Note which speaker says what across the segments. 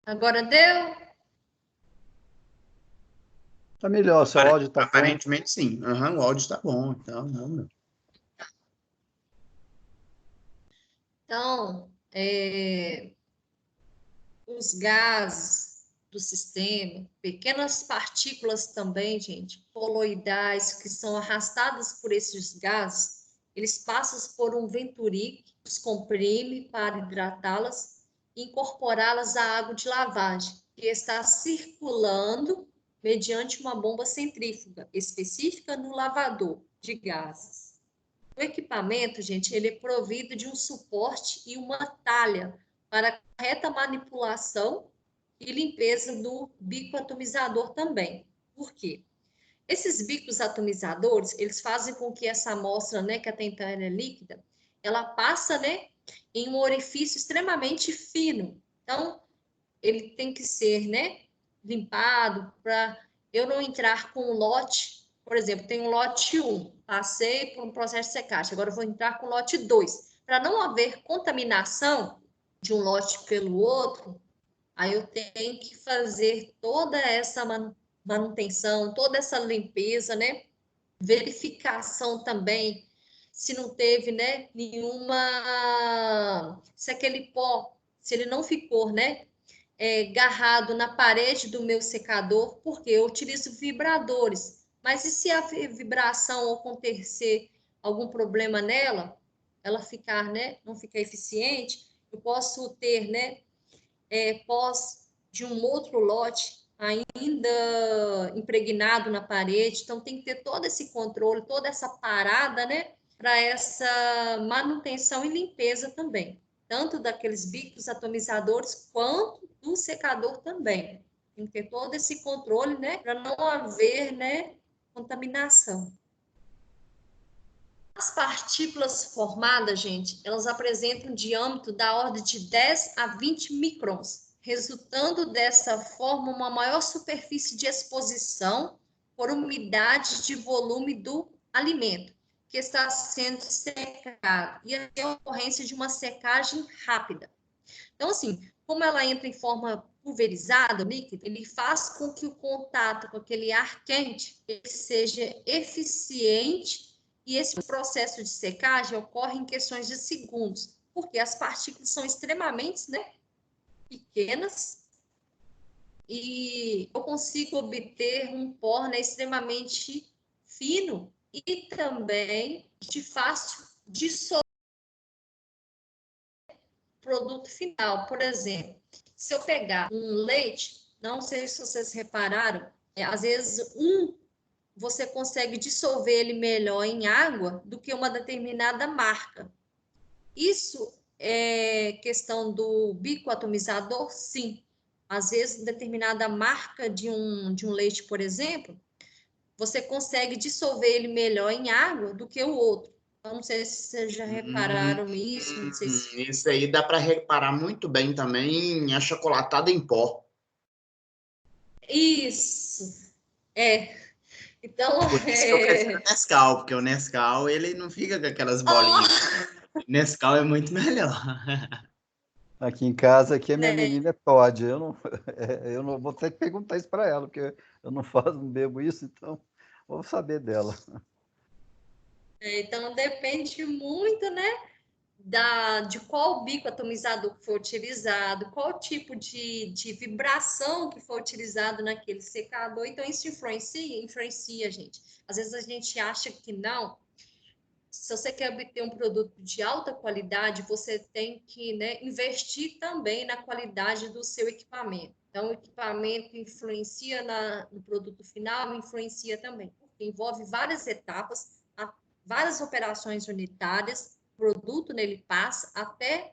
Speaker 1: Agora deu?
Speaker 2: Tá melhor, seu áudio tá bom.
Speaker 3: Aparentemente, sim. Aham, o áudio está bom. Então, não.
Speaker 1: Então, os gases do sistema, pequenas partículas também, gente, coloidais, que são arrastadas por esses gases, eles passam por um venturi que os comprime para hidratá-las e incorporá-las à água de lavagem, que está circulando mediante uma bomba centrífuga específica no lavador de gases. O equipamento, gente, ele é provido de um suporte e uma talha para correta manipulação e limpeza do bico atomizador também. Por quê? Esses bicos atomizadores, eles fazem com que essa amostra, né, que até então era líquida, ela passa, né, em um orifício extremamente fino. Então, ele tem que ser, né, limpado para eu não entrar com um lote, por exemplo, tem um lote 1, passei por um processo de secagem, agora eu vou entrar com o lote 2. Para não haver contaminação de um lote pelo outro, aí eu tenho que fazer toda essa manutenção, toda essa limpeza, né? Verificação também se não teve, né, nenhuma, se aquele pó, se ele não ficou, né, garrado na parede do meu secador, porque eu utilizo vibradores. Mas e se a vibração acontecer algum problema nela, ela ficar, né, não ficar eficiente, eu posso ter, né, pós de um outro lote ainda impregnado na parede. Então tem que ter todo esse controle, toda essa parada, né, para essa manutenção e limpeza também, tanto daqueles bicos atomizadores quanto do secador também. Tem que ter todo esse controle, né, para não haver, né, contaminação. As partículas formadas, gente, elas apresentam um diâmetro da ordem de 10 a 20 microns, resultando dessa forma uma maior superfície de exposição por umidade de volume do alimento que está sendo secado e a ocorrência de uma secagem rápida. Então, assim, como ela entra em forma pulverizada, líquida, ele faz com que o contato com aquele ar quente seja eficiente e esse processo de secagem ocorre em questões de segundos, porque as partículas são extremamente, né, pequenas e eu consigo obter um pó, né, extremamente fino e também de fácil dissolução produto final. Por exemplo, se eu pegar um leite, não sei se vocês repararam, às vezes você consegue dissolver ele melhor em água do que uma determinada marca. Isso é questão do bico atomizador? Sim. Às vezes, determinada marca de um leite, por exemplo, você consegue dissolver ele melhor em água do que o outro. Então, não sei se vocês já repararam isso, não sei se...
Speaker 3: Isso aí dá para reparar muito bem também em achocolatado em pó.
Speaker 1: Isso, é. Então,
Speaker 3: Por isso que eu prefiro o Nescau, porque o Nescau ele não fica com aquelas bolinhas. Nescau é muito melhor.
Speaker 2: Aqui em casa, aqui a minha
Speaker 1: né?
Speaker 2: menina é Todd. Eu não vou ter que perguntar isso para ela, porque eu não faço, não bebo isso, então vou saber dela.
Speaker 1: Então depende muito, né, de qual bico atomizador que foi utilizado, qual tipo de vibração que foi utilizado naquele secador. Então, isso influencia, gente. Às vezes a gente acha que não. Se você quer obter um produto de alta qualidade, você tem que, né, investir também na qualidade do seu equipamento. Então, o equipamento influencia no produto final, influencia também, porque envolve várias etapas, várias operações unitárias, o produto nele passa até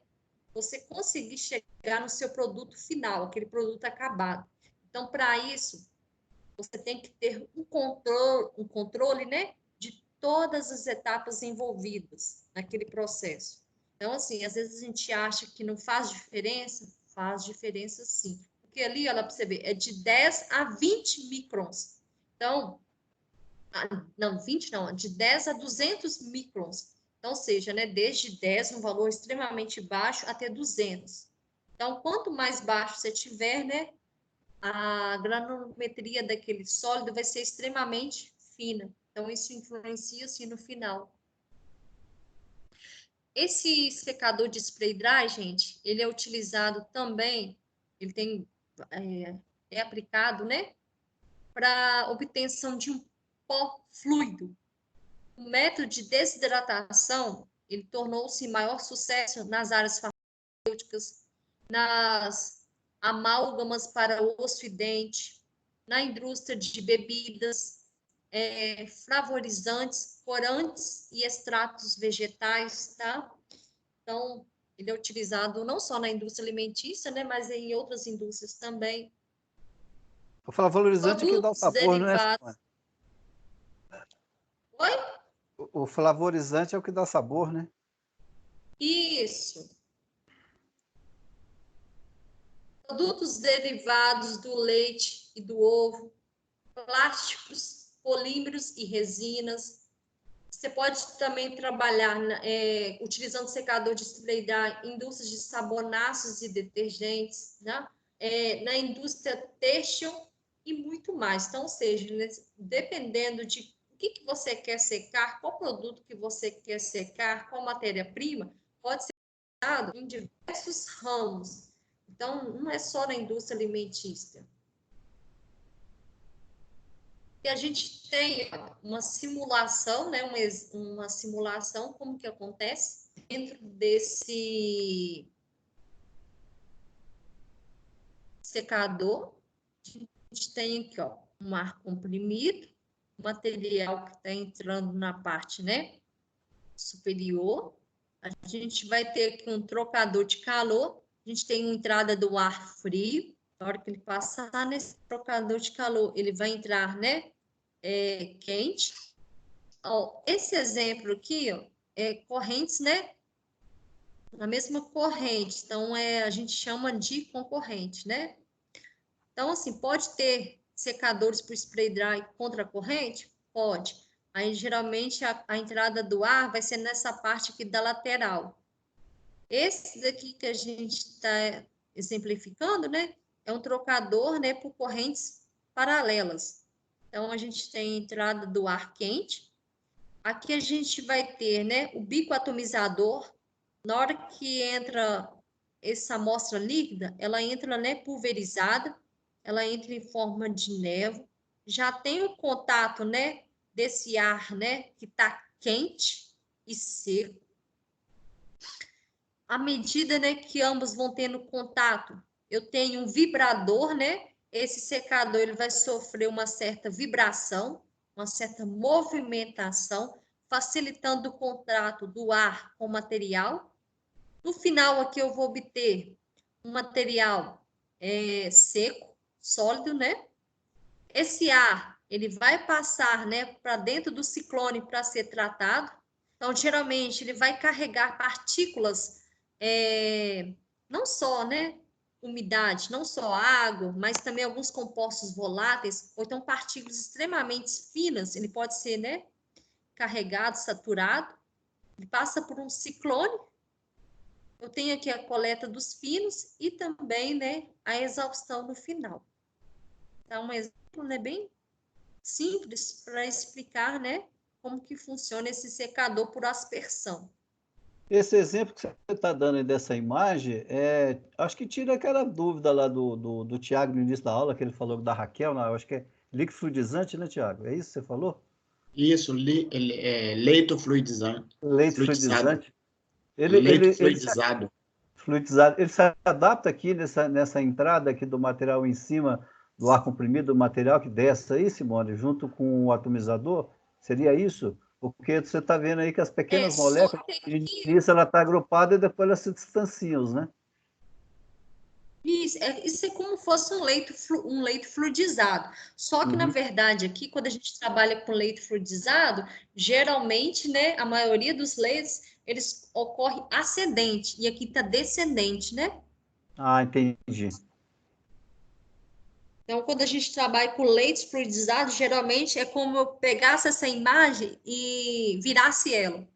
Speaker 1: você conseguir chegar no seu produto final, aquele produto acabado. Então, para isso, você tem que ter um controle, né, de todas as etapas envolvidas naquele processo. Então, assim, às vezes a gente acha que não faz diferença sim. Porque ali, ela para você ver, é de 10 a 20 microns. Então, não, 20 não, de 10 a 200 microns. Então, ou seja, né, desde 10, um valor extremamente baixo, até 200. Então, quanto mais baixo você tiver, né, a granulometria daquele sólido vai ser extremamente fina. Então, isso influencia, assim, no final. Esse secador de spray dry, gente, ele é utilizado também, ele tem, é aplicado, né, para obtenção de um pó fluido. O método de desidratação, ele tornou-se maior sucesso nas áreas farmacêuticas, nas amálgamas para osso e dente, na indústria de bebidas, flavorizantes, corantes e extratos vegetais, tá? Então, ele é utilizado não só na indústria alimentícia, né, mas em outras indústrias também.
Speaker 2: O flavorizante é que dá o
Speaker 1: Produtos
Speaker 2: sabor, não é,
Speaker 1: derivados.
Speaker 2: Simone?
Speaker 1: Oi?
Speaker 2: O flavorizante é o que dá sabor, né?
Speaker 1: Isso. Produtos derivados do leite e do ovo, plásticos, polímeros e resinas. Você pode também trabalhar utilizando secador de spray dry em indústrias de sabonaços e detergentes, né? Na indústria têxtil e muito mais. Então, ou seja, dependendo de o que você quer secar, qual produto que você quer secar, qual matéria-prima, pode ser usado em diversos ramos. Então, não é só na indústria alimentícia. E a gente tem uma simulação, né? Uma simulação, como que acontece dentro desse secador. A gente tem aqui, ó, um ar comprimido, material que está entrando na parte, né, superior. A gente vai ter aqui um trocador de calor. A gente tem uma entrada do ar frio. Na hora que ele passar nesse trocador de calor, ele vai entrar, né, quente. Ó, esse exemplo aqui, ó, é correntes, né? Na mesma corrente. Então, a gente chama de concorrente, né? Então, assim, pode ter secadores por spray dry contra a corrente? Pode. Aí, geralmente, a entrada do ar vai ser nessa parte aqui da lateral. Esse daqui que a gente está exemplificando, né? É um trocador, né, por correntes paralelas. Então, a gente tem a entrada do ar quente. Aqui a gente vai ter, né, o bico atomizador. Na hora que entra essa amostra líquida, ela entra, né, pulverizada, ela entra em forma de névoa. Já tem o contato, né, desse ar, né, que está quente e seco. À medida, né, que ambos vão tendo contato, eu tenho um vibrador, né? Esse secador ele vai sofrer uma certa vibração, uma certa movimentação, facilitando o contato do ar com o material. No final aqui eu vou obter um material seco, sólido, né? Esse ar ele vai passar, né, para dentro do ciclone para ser tratado. Então, geralmente ele vai carregar partículas, não só, né, umidade, não só água, mas também alguns compostos voláteis, ou então partículas extremamente finas. Ele pode ser, né, carregado, saturado. Ele passa por um ciclone. Eu tenho aqui a coleta dos finos e também, né, a exaustão no final. Então, um exemplo, né, bem simples para explicar, né, como que funciona esse secador por aspersão.
Speaker 2: Esse exemplo que você está dando aí dessa imagem, acho que tira aquela dúvida lá do Tiago no início da aula, que ele falou da Raquel, né? Eu acho que é líquido fluidizante, né, Tiago? É isso que você falou?
Speaker 3: Isso, leito fluidizado.
Speaker 2: Leite
Speaker 3: Fluidizado.
Speaker 2: fluidizante.
Speaker 3: Leito fluidizado.
Speaker 2: Fluidizado. Ele se adapta aqui nessa entrada aqui do material em cima do ar comprimido, do material que desce aí, Simone, junto com o atomizador? Seria isso? Porque você está vendo aí que as pequenas
Speaker 1: Só
Speaker 2: moléculas,
Speaker 1: que
Speaker 2: de
Speaker 1: aqui,
Speaker 2: início ela está agrupada e depois elas se distanciam, né?
Speaker 1: isso é como fosse um leito fluidizado. Só que, na
Speaker 2: Uhum.
Speaker 1: verdade, aqui, quando a gente trabalha com leito fluidizado, geralmente, né, a maioria dos leitos, eles ocorrem ascendente, e aqui está descendente, né?
Speaker 2: Ah, entendi.
Speaker 1: Então, quando a gente trabalha com leitos fluidizados, geralmente é como eu pegasse essa imagem e virasse ela.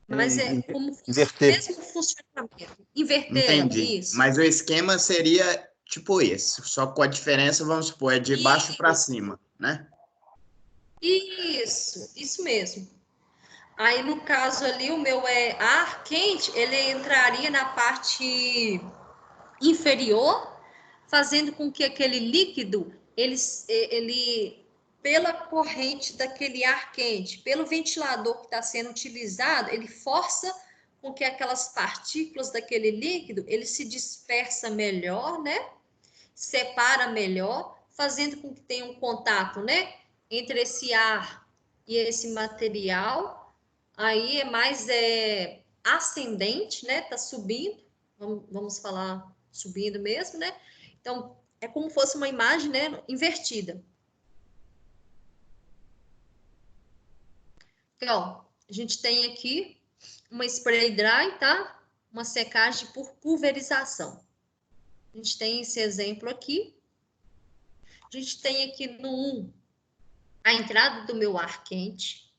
Speaker 1: Mas é como
Speaker 2: inverter.
Speaker 1: mesmo funcionamento. Inverter
Speaker 3: Entendi.
Speaker 1: isso.
Speaker 3: Mas o esquema seria tipo esse, só com a diferença, vamos supor, é de baixo para cima, né?
Speaker 1: Isso mesmo. Aí, no caso ali, o meu é ar quente, ele entraria na parte inferior, fazendo com que aquele líquido, ele pela corrente daquele ar quente, pelo ventilador que está sendo utilizado, ele força com que aquelas partículas daquele líquido, ele se dispersa melhor, né? Separa melhor, fazendo com que tenha um contato, né? Entre esse ar e esse material. Aí é mais ascendente, né? Tá subindo, vamos falar subindo mesmo, né? Então, é como fosse uma imagem, né, invertida. Então, a gente tem aqui uma spray dry, tá? Uma secagem por pulverização. A gente tem esse exemplo aqui. A gente tem aqui no 1 a entrada do meu ar quente.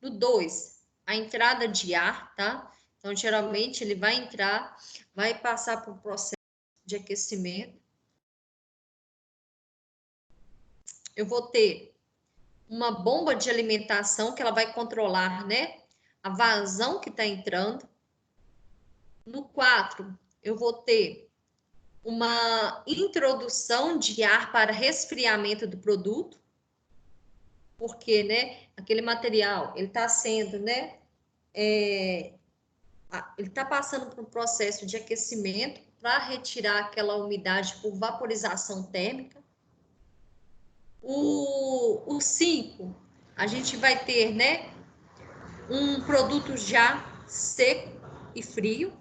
Speaker 1: No 2, a entrada de ar, tá? Então, geralmente, ele vai entrar, vai passar por um processo de aquecimento. Eu vou ter uma bomba de alimentação que ela vai controlar, né, a vazão que está entrando. No 4, eu vou ter uma introdução de ar para resfriamento do produto, porque, né, aquele material, ele está sendo, né, ele está passando por um processo de aquecimento para retirar aquela umidade por vaporização térmica. O 5, a gente vai ter, né, um produto já seco e frio.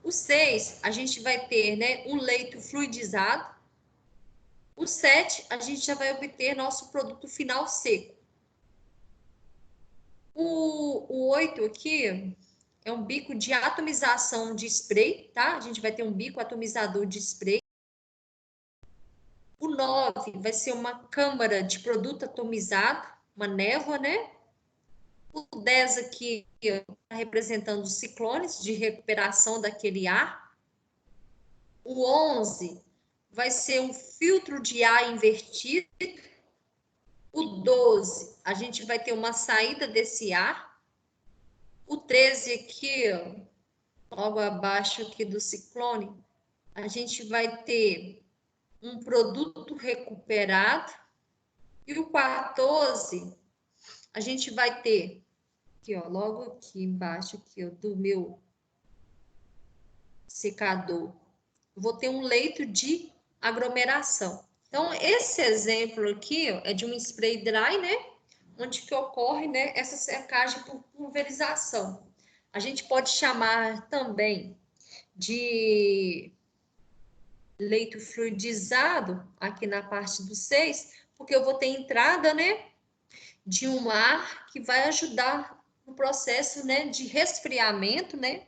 Speaker 1: O 6, a gente vai ter, né, um leito fluidizado. O 7, a gente já vai obter nosso produto final seco. O 8 aqui é um bico de atomização de spray, tá? A gente vai ter um bico atomizador de spray. O 9 vai ser uma câmara de produto atomizado, uma névoa, né? O 10 aqui está representando os ciclones de recuperação daquele ar. O 11 vai ser um filtro de ar invertido. O 12, a gente vai ter uma saída desse ar. O 13 aqui, ó, logo abaixo aqui do ciclone, a gente vai ter um produto recuperado. E o 14, a gente vai ter aqui, ó, logo aqui embaixo aqui, ó, do meu secador, vou ter um leito de aglomeração. Então, esse exemplo aqui, ó, é de um spray dry, né? Onde que ocorre, né, essa secagem por pulverização. A gente pode chamar também de leito fluidizado, aqui na parte do 6, porque eu vou ter entrada, né, de um ar que vai ajudar no processo, né, de resfriamento, né,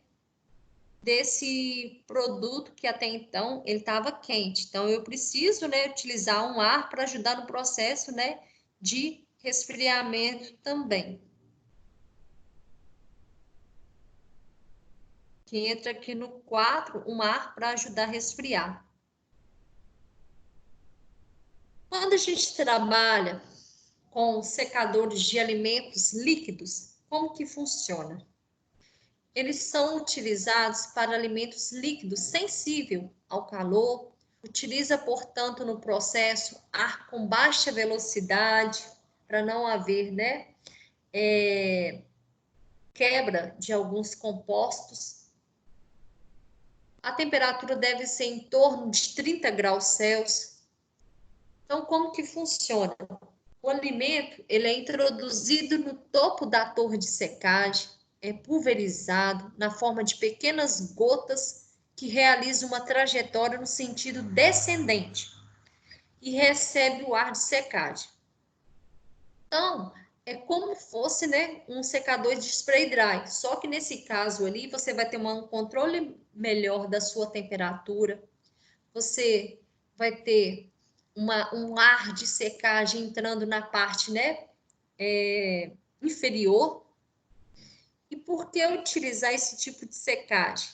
Speaker 1: desse produto que até então ele estava quente. Então, eu preciso, né, utilizar um ar para ajudar no processo, né, de resfriamento também. Que entra aqui no 4, um ar para ajudar a resfriar. Quando a gente trabalha com secadores de alimentos líquidos, como que funciona? Eles são utilizados para alimentos líquidos sensíveis ao calor, utiliza, portanto, no processo ar com baixa velocidade, para não haver, né, quebra de alguns compostos. A temperatura deve ser em torno de 30 graus Celsius. Então, como que funciona? O alimento, ele é introduzido no topo da torre de secagem, é pulverizado na forma de pequenas gotas que realizam uma trajetória no sentido descendente e recebe o ar de secagem. Então, é como fosse, né, um secador de spray dry, só que nesse caso ali você vai ter um controle melhor da sua temperatura, você vai ter um ar de secagem entrando na parte, né, inferior. por que utilizar esse tipo de secagem?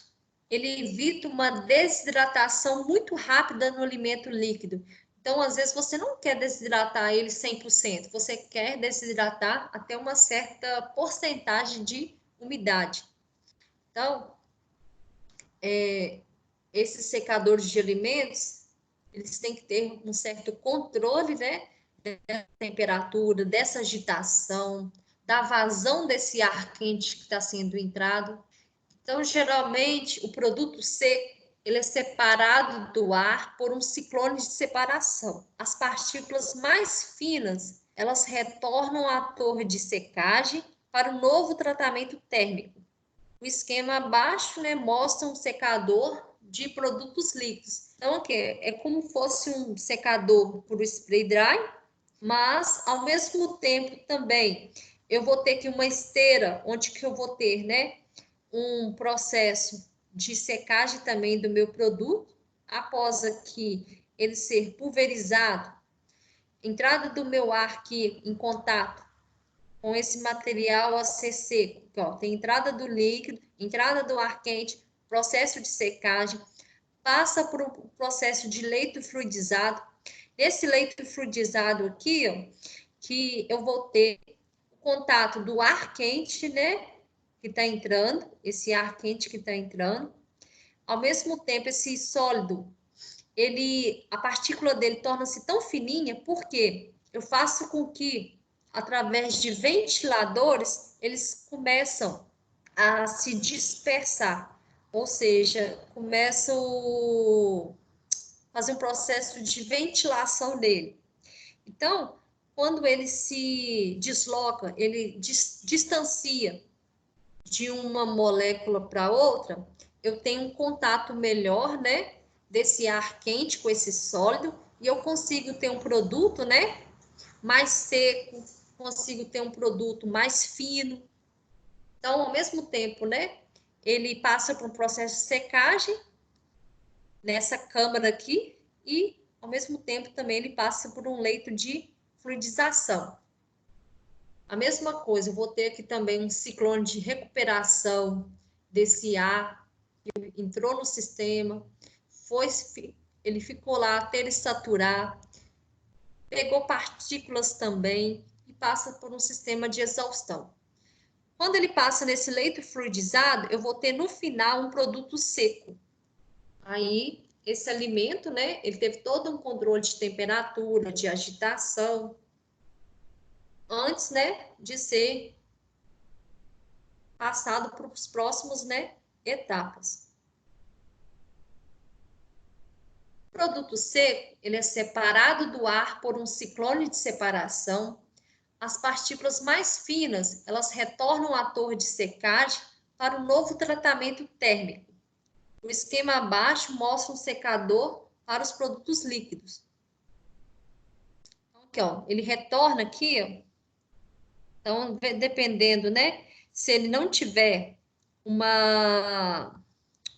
Speaker 1: Ele evita uma desidratação muito rápida no alimento líquido. Então, às vezes, você não quer desidratar ele 100%, você quer desidratar até uma certa porcentagem de umidade. Então, esses secadores de alimentos, eles têm que ter um certo controle, né, da temperatura, dessa agitação, da vazão desse ar quente que está sendo entrado. Então, geralmente, o produto seco, ele é separado do ar por um ciclone de separação. As partículas mais finas, elas retornam à torre de secagem para o novo tratamento térmico. O esquema abaixo, né, mostra um secador de produtos líquidos. Então, aqui é como fosse um secador para o spray dry, mas, ao mesmo tempo, também, eu vou ter aqui uma esteira, onde que eu vou ter, né, um processo de secagem também do meu produto, após aqui ele ser pulverizado, entrada do meu ar aqui em contato com esse material a ser seco, ó, tem entrada do líquido, entrada do ar quente, processo de secagem, passa por um processo de leito fluidizado. Nesse leito fluidizado aqui, ó, que eu vou ter o contato do ar quente, né, que está entrando, esse ar quente que está entrando. Ao mesmo tempo, esse sólido, a partícula dele torna-se tão fininha, porque eu faço com que, através de ventiladores, eles começam a se dispersar, ou seja, começam a fazer um processo de ventilação dele. Então, quando ele se desloca, ele distancia de uma molécula para outra, eu tenho um contato melhor, né, desse ar quente com esse sólido, e eu consigo ter um produto, né, mais seco, consigo ter um produto mais fino. Então, ao mesmo tempo, né, ele passa por um processo de secagem nessa câmara aqui e, ao mesmo tempo, também ele passa por um leito de fluidização. A mesma coisa, eu vou ter aqui também um ciclone de recuperação desse ar que entrou no sistema, ele ficou lá até ele saturar, pegou partículas também e passa por um sistema de exaustão. Quando ele passa nesse leito fluidizado, eu vou ter no final um produto seco. Aí, esse alimento, né, ele teve todo um controle de temperatura, de agitação, antes, né, de ser passado para os próximos, né, etapas. O produto seco, ele é separado do ar por um ciclone de separação. As partículas mais finas, elas retornam à torre de secagem para o novo tratamento térmico. O esquema abaixo mostra um secador para os produtos líquidos. Então, aqui, ó, ele retorna aqui, ó. Então, dependendo, né, se ele não tiver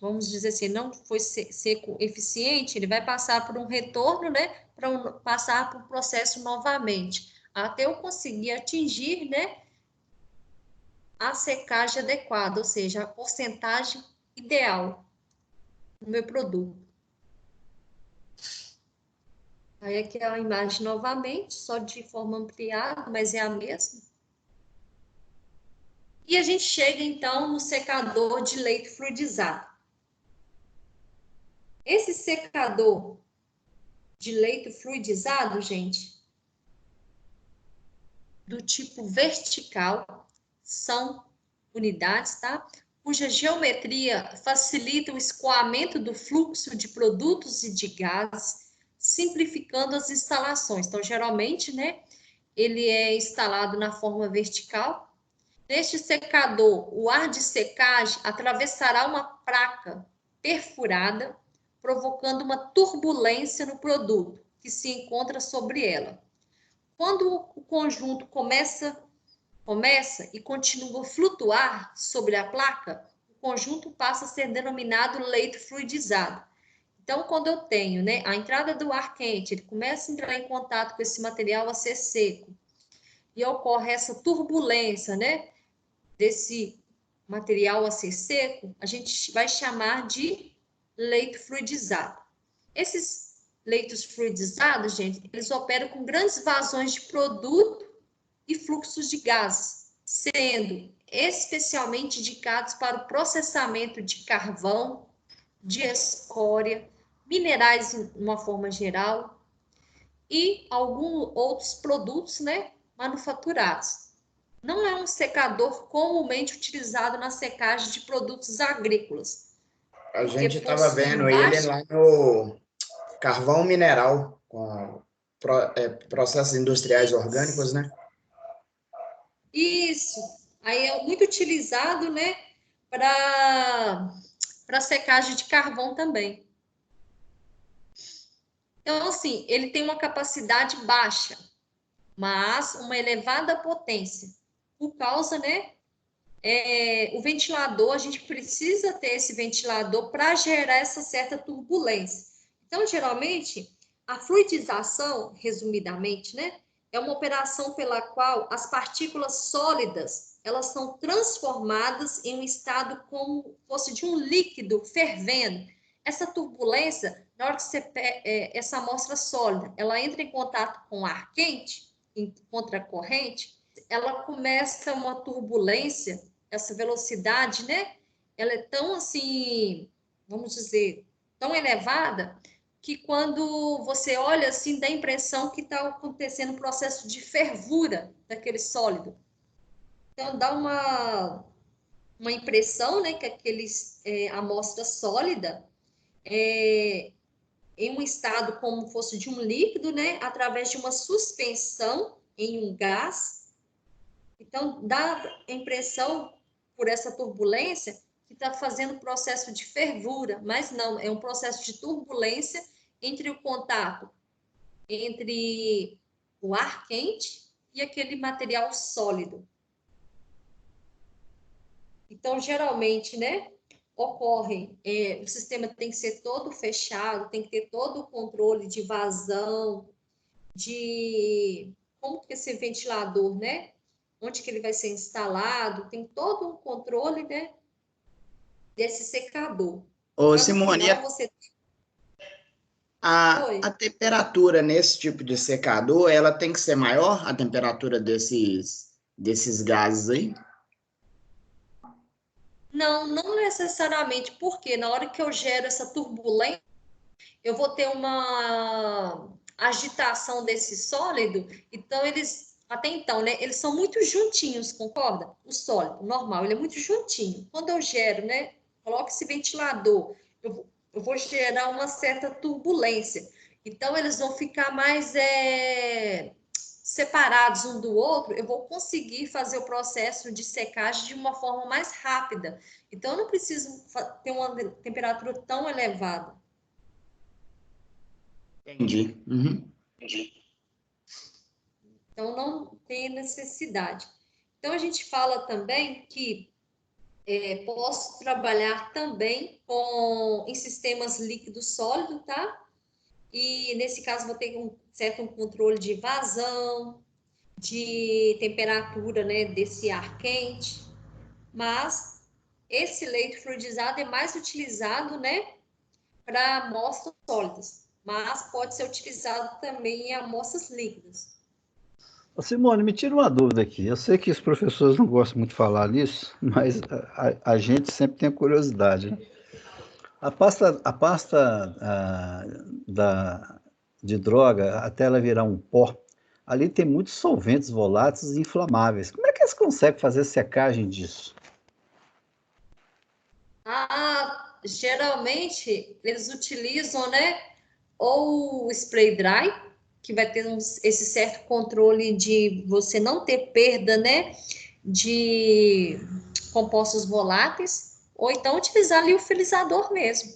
Speaker 1: vamos dizer assim, não foi seco eficiente, ele vai passar por um retorno, né, para passar por um processo novamente, até eu conseguir atingir, né, a secagem adequada, ou seja, a porcentagem ideal do meu produto. Aí aqui é a imagem novamente, só de forma ampliada, mas é a mesma. E a gente chega, então, no secador de leito fluidizado. Esse secador de leito fluidizado, gente, do tipo vertical, são unidades, tá? Cuja geometria facilita o escoamento do fluxo de produtos e de gases, simplificando as instalações. Então, geralmente, né, ele é instalado na forma vertical. Neste secador, o ar de secagem atravessará uma placa perfurada, provocando uma turbulência no produto que se encontra sobre ela. Quando o conjunto começa e continua a flutuar sobre a placa, o conjunto passa a ser denominado leito fluidizado. Então, quando eu tenho, né, a entrada do ar quente, ele começa a entrar em contato com esse material a ser seco, e ocorre essa turbulência, né, desse material a ser seco, a gente vai chamar de leito fluidizado. Esses leitos fluidizados, gente, eles operam com grandes vazões de produto e fluxos de gases, sendo especialmente indicados para o processamento de carvão, de escória, minerais de uma forma geral e alguns outros produtos, né, manufaturados. Não é um secador comumente utilizado na secagem de produtos agrícolas.
Speaker 3: A gente estava vendo ele lá no carvão mineral, com processos industriais orgânicos, né?
Speaker 1: Isso. Aí é muito utilizado, né, para secagem de carvão também. Então, assim, ele tem uma capacidade baixa, mas uma elevada potência. Por causa, né, o ventilador, a gente precisa ter esse ventilador para gerar essa certa turbulência. Então, geralmente, a fluidização, resumidamente, né, é uma operação pela qual as partículas sólidas, elas são transformadas em um estado como fosse de um líquido fervendo. Essa turbulência, na hora que você essa amostra sólida, ela entra em contato com ar quente, em contracorrente, ela começa uma turbulência, essa velocidade, né? Ela é tão assim, vamos dizer, tão elevada, que quando você olha assim, dá a impressão que está acontecendo um processo de fervura daquele sólido. Então, dá uma impressão, né, que aquele amostra sólida em um estado como fosse de um líquido, né, através de uma suspensão em um gás. Então, dá a impressão, por essa turbulência, que está fazendo um processo de fervura, mas não, é um processo de turbulência entre o contato entre o ar quente e aquele material sólido. Então, geralmente, né, ocorre, o sistema tem que ser todo fechado, tem que ter todo o controle de vazão, de como que esse ventilador, né, onde que ele vai ser instalado, tem todo um controle, né, desse secador.
Speaker 3: Ô,
Speaker 1: Para no
Speaker 3: Simone,
Speaker 1: final você...
Speaker 3: a temperatura nesse tipo de secador, ela tem que ser maior, a temperatura desses gases aí?
Speaker 1: Não, não necessariamente, porque na hora que eu gero essa turbulência, eu vou ter uma agitação desse sólido, então eles, até então, né, eles são muito juntinhos, concorda? O sólido, normal, ele é muito juntinho. Quando eu gero, né, coloco esse ventilador, eu vou gerar uma certa turbulência. Então, eles vão ficar mais separados um do outro, eu vou conseguir fazer o processo de secagem de uma forma mais rápida. Então, eu não preciso ter uma temperatura tão elevada.
Speaker 3: Entendi. Uhum.
Speaker 1: Então, não tem necessidade. Então, a gente fala também que posso trabalhar também em sistemas líquidos sólidos, tá? E, nesse caso, vou ter um certo controle de vazão, de temperatura, né, desse ar quente. Mas esse leito fluidizado é mais utilizado, né, para amostras sólidas, mas pode ser utilizado também em amostras líquidas.
Speaker 2: Ô, Simone, me tira uma dúvida aqui. Eu sei que os professores não gostam muito de falar nisso, mas a gente sempre tem curiosidade, né? De droga, até ela virar um pó, ali tem muitos solventes voláteis e inflamáveis. Como é que eles conseguem fazer secagem disso?
Speaker 1: Geralmente eles utilizam, né, ou o spray dry, que vai ter esse certo controle de você não ter perda, né, de compostos voláteis, ou então utilizar ali o liofilizador mesmo,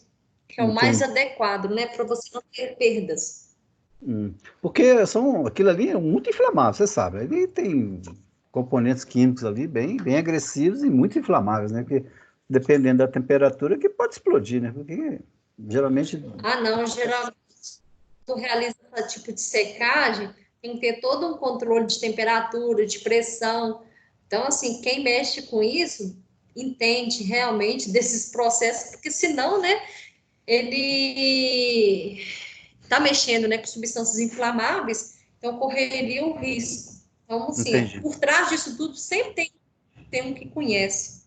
Speaker 1: que é o mais
Speaker 2: Entendi.
Speaker 1: adequado, né, para você não ter perdas.
Speaker 2: Porque aquilo ali é muito inflamável, você sabe. Ali tem componentes químicos ali bem agressivos e muito inflamáveis, né? Porque dependendo da temperatura que pode explodir, né? Porque geralmente.
Speaker 1: Não, geralmente tu realiza esse tipo de secagem, tem que ter todo um controle de temperatura, de pressão. Então, assim, quem mexe com isso entende realmente desses processos, porque senão, né, ele está mexendo, né, com substâncias inflamáveis, então correria o risco. Então, assim,
Speaker 2: Entendi.
Speaker 1: por trás disso tudo sempre tem um que conhece.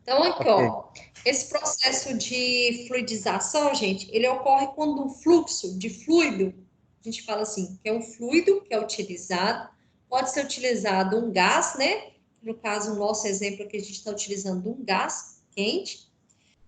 Speaker 1: Então, aqui,
Speaker 2: Ok.
Speaker 1: ó, esse processo de fluidização, gente, ele ocorre quando um fluxo de fluido, a gente fala assim, que é um fluido que é utilizado, pode ser utilizado um gás, né? No caso, o nosso exemplo aqui, a gente está utilizando um gás quente.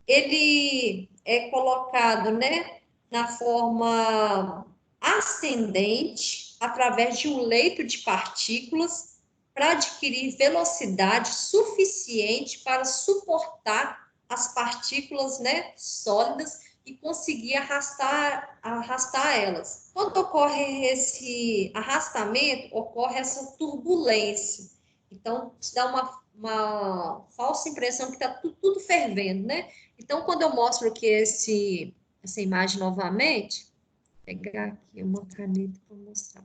Speaker 1: Ele é colocado, né, na forma ascendente, através de um leito de partículas, para adquirir velocidade suficiente para suportar as partículas, né, sólidas e conseguir arrastar elas. Quando ocorre esse arrastamento, ocorre essa turbulência. Então, te dá uma falsa impressão que está tudo fervendo, né? Então, quando eu mostro aqui essa imagem novamente, vou pegar aqui uma caneta para mostrar.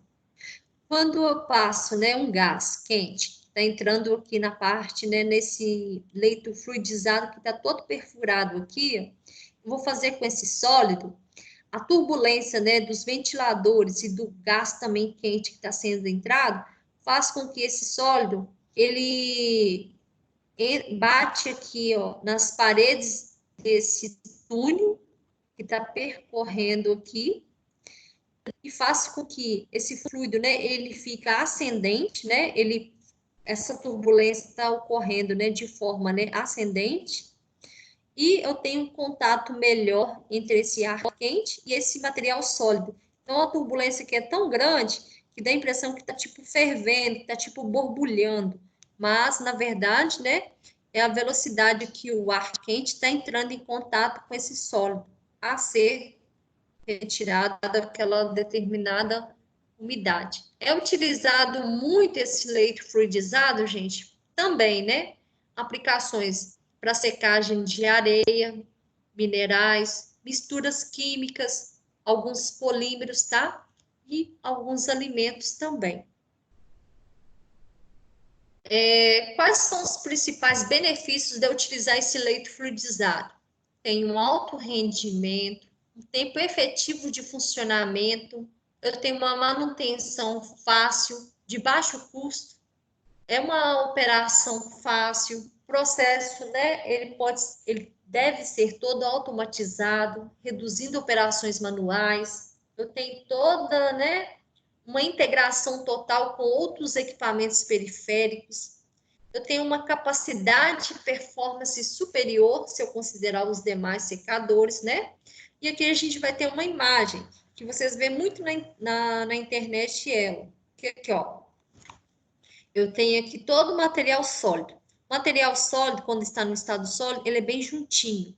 Speaker 1: Quando eu passo, né, um gás quente, está entrando aqui na parte, né, nesse leito fluidizado que está todo perfurado aqui, ó, eu vou fazer com esse sólido, a turbulência, né, dos ventiladores e do gás também quente que está sendo entrado, faz com que esse sólido, ele bate aqui, ó, nas paredes desse túnel que está percorrendo aqui, e faz com que esse fluido, né, ele fica ascendente, né, essa turbulência está ocorrendo, né, de forma, né, ascendente, e eu tenho um contato melhor entre esse ar quente e esse material sólido. Então, a turbulência aqui é tão grande que dá a impressão que está, tipo, fervendo, que está, tipo, borbulhando, mas, na verdade, né, é a velocidade que o ar quente está entrando em contato com esse sólido, a ser retirada daquela determinada umidade. É utilizado muito esse leite fluidizado, gente, também, né? Aplicações para secagem de areia, minerais, misturas químicas, alguns polímeros, tá? E alguns alimentos também. Quais são os principais benefícios de utilizar esse leite fluidizado? Tem um alto rendimento, um tempo efetivo de funcionamento, eu tenho uma manutenção fácil, de baixo custo, é uma operação fácil, processo, né? Ele deve ser todo automatizado, reduzindo operações manuais. Eu tenho toda, né, uma integração total com outros equipamentos periféricos. Eu tenho uma capacidade de performance superior, se eu considerar os demais secadores, né? E aqui a gente vai ter uma imagem que vocês vêem muito na internet, que aqui, ó. Eu tenho aqui todo o material sólido. O material sólido, quando está no estado sólido, ele é bem juntinho.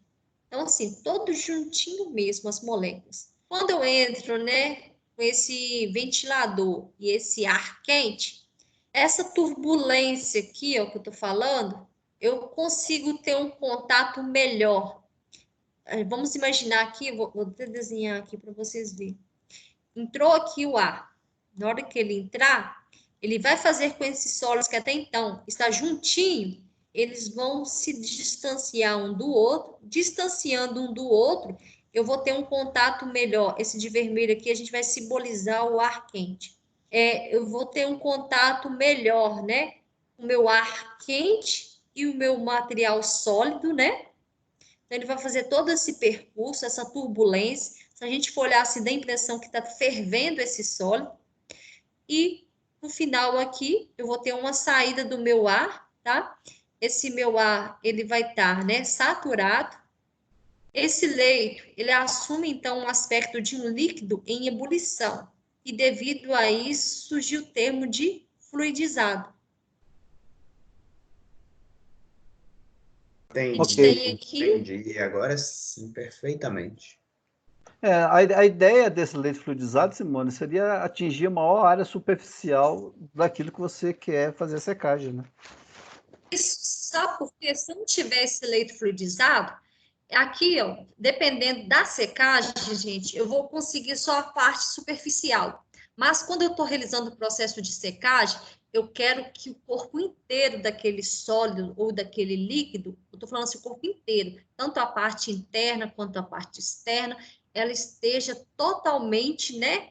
Speaker 1: Então, assim, todo juntinho mesmo, as moléculas. Quando eu entro, né, com esse ventilador e esse ar quente, essa turbulência aqui, ó, que eu tô falando, eu consigo ter um contato melhor. Vamos imaginar aqui, vou até desenhar aqui para vocês verem. Entrou aqui o ar. Na hora que ele entrar, ele vai fazer com esses solos que até então está juntinho, eles vão se distanciar um do outro, distanciando um do outro, eu vou ter um contato melhor. Esse de vermelho aqui, a gente vai simbolizar o ar quente. Eu vou ter um contato melhor, né? O meu ar quente e o meu material sólido, né? Então, ele vai fazer todo esse percurso, essa turbulência. Se a gente for olhar, se dá a impressão que está fervendo esse sólido. E no final aqui, eu vou ter uma saída do meu ar, tá? Esse meu ar, ele vai estar, né, saturado. Esse leito, ele assume, então, um aspecto de um líquido em ebulição. E devido a isso, surgiu o termo de fluidizado.
Speaker 3: Entendi,
Speaker 1: A gente tem aqui...
Speaker 3: entendi. Agora sim, perfeitamente.
Speaker 2: A ideia desse leite fluidizado, Simone, seria atingir a maior área superficial daquilo que você quer fazer a secagem, né?
Speaker 1: Isso, sabe por quê? Se não tiver esse leito fluidizado, aqui, ó, dependendo da secagem, gente, eu vou conseguir só a parte superficial. Mas quando eu estou realizando o processo de secagem, eu quero que o corpo inteiro daquele sólido ou daquele líquido, eu estou falando assim, o corpo inteiro, tanto a parte interna quanto a parte externa, ela esteja totalmente, né,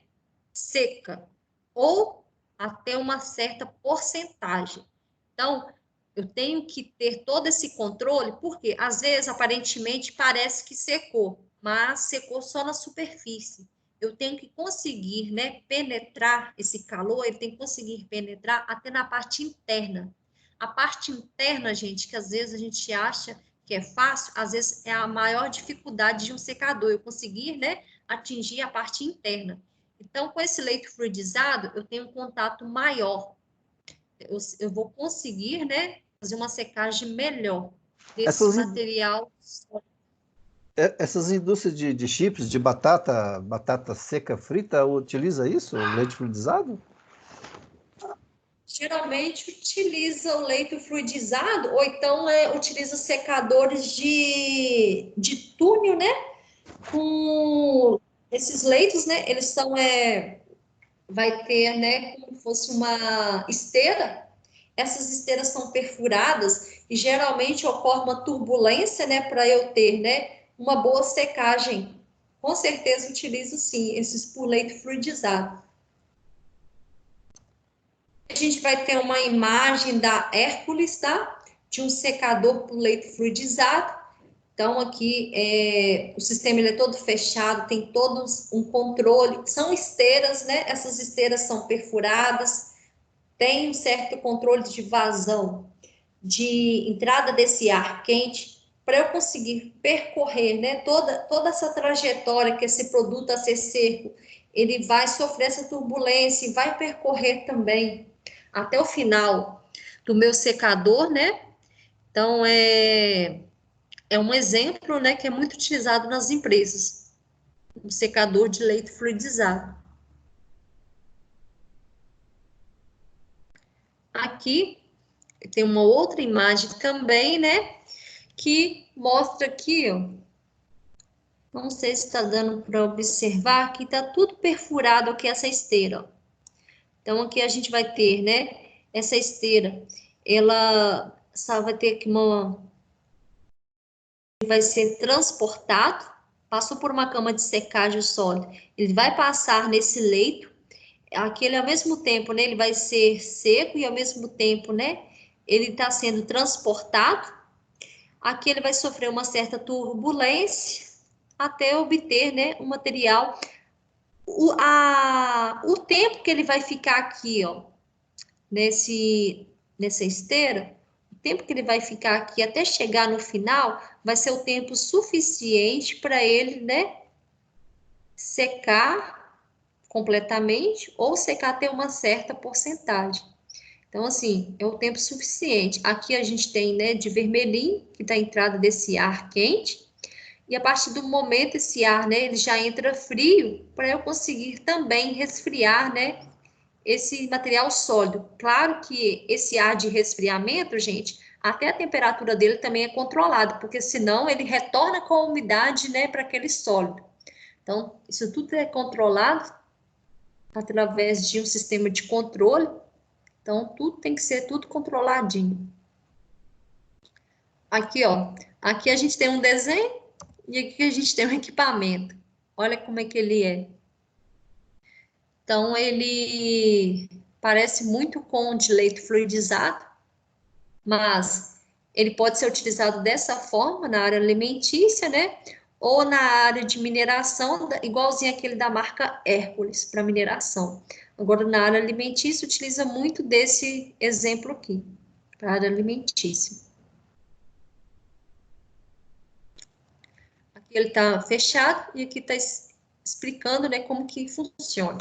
Speaker 1: seca, ou até uma certa porcentagem. Então, eu tenho que ter todo esse controle, porque às vezes, aparentemente, parece que secou, mas secou só na superfície. Eu tenho que conseguir, né, penetrar esse calor, ele tem que conseguir penetrar até na parte interna. A parte interna, gente, que às vezes a gente acha que é fácil, às vezes é a maior dificuldade de um secador, eu conseguir, né, atingir a parte interna. Então, com esse leito fluidizado, eu tenho um contato maior. Eu vou conseguir, né, fazer uma secagem melhor desse
Speaker 2: Essas,
Speaker 1: material.
Speaker 2: essas indústrias de chips, de batata seca frita, utiliza isso, leite fluidizado?
Speaker 1: Geralmente utiliza o leito fluidizado, ou então utiliza secadores de túnel, né? Com esses leitos, né? Eles são, vai ter, né, como se fosse uma esteira. Essas esteiras são perfuradas e geralmente ocorre uma turbulência, né, para eu ter, né, uma boa secagem. Com certeza utilizo sim esses por leito fluidizado. A gente vai ter uma imagem da Hércules, tá? De um secador por leito fluidizado. Então, aqui, o sistema ele é todo fechado, tem todo um controle. São esteiras, né? Essas esteiras são perfuradas, tem um certo controle de vazão, de entrada desse ar quente, para eu conseguir percorrer, né? Toda essa trajetória que esse produto a ser seco, ele vai sofrer essa turbulência e vai percorrer também até o final do meu secador, né? Então, é um exemplo, né, que é muito utilizado nas empresas, um secador de leite fluidizado. Aqui tem uma outra imagem também, né, que mostra aqui, ó, não sei se está dando para observar, que está tudo perfurado aqui essa esteira, ó. Então, aqui a gente vai ter, né, essa esteira, ela só vai ter aqui vai ser transportado, passou por uma cama de secagem sólida, ele vai passar nesse leito, aquele ao mesmo tempo, né, ele vai ser seco e ao mesmo tempo, né, ele está sendo transportado, aqui ele vai sofrer uma certa turbulência até obter, né, um material, o tempo que ele vai ficar aqui, ó, nessa esteira, o tempo que ele vai ficar aqui até chegar no final, vai ser o tempo suficiente para ele, né, secar completamente ou secar até uma certa porcentagem. Então, assim, é o tempo suficiente. Aqui a gente tem, né, de vermelhinho, que está a entrada desse ar quente, e a partir do momento esse ar, né, ele já entra frio, para eu conseguir também resfriar, né, esse material sólido. Claro que esse ar de resfriamento, gente, até a temperatura dele também é controlada, porque senão ele retorna com a umidade, né, para aquele sólido. Então, isso tudo é controlado através de um sistema de controle. Então, tudo tem que ser tudo controladinho. Aqui, ó, aqui a gente tem um desenho e aqui a gente tem um equipamento. Olha como é que ele é. Então, ele parece muito com um de leite fluidizado, mas ele pode ser utilizado dessa forma na área alimentícia, né? Ou na área de mineração, igualzinho aquele da marca Hércules para mineração. Agora, na área alimentícia, utiliza muito desse exemplo aqui, para a área alimentícia. Aqui ele está fechado e aqui está explicando, né, como que funciona.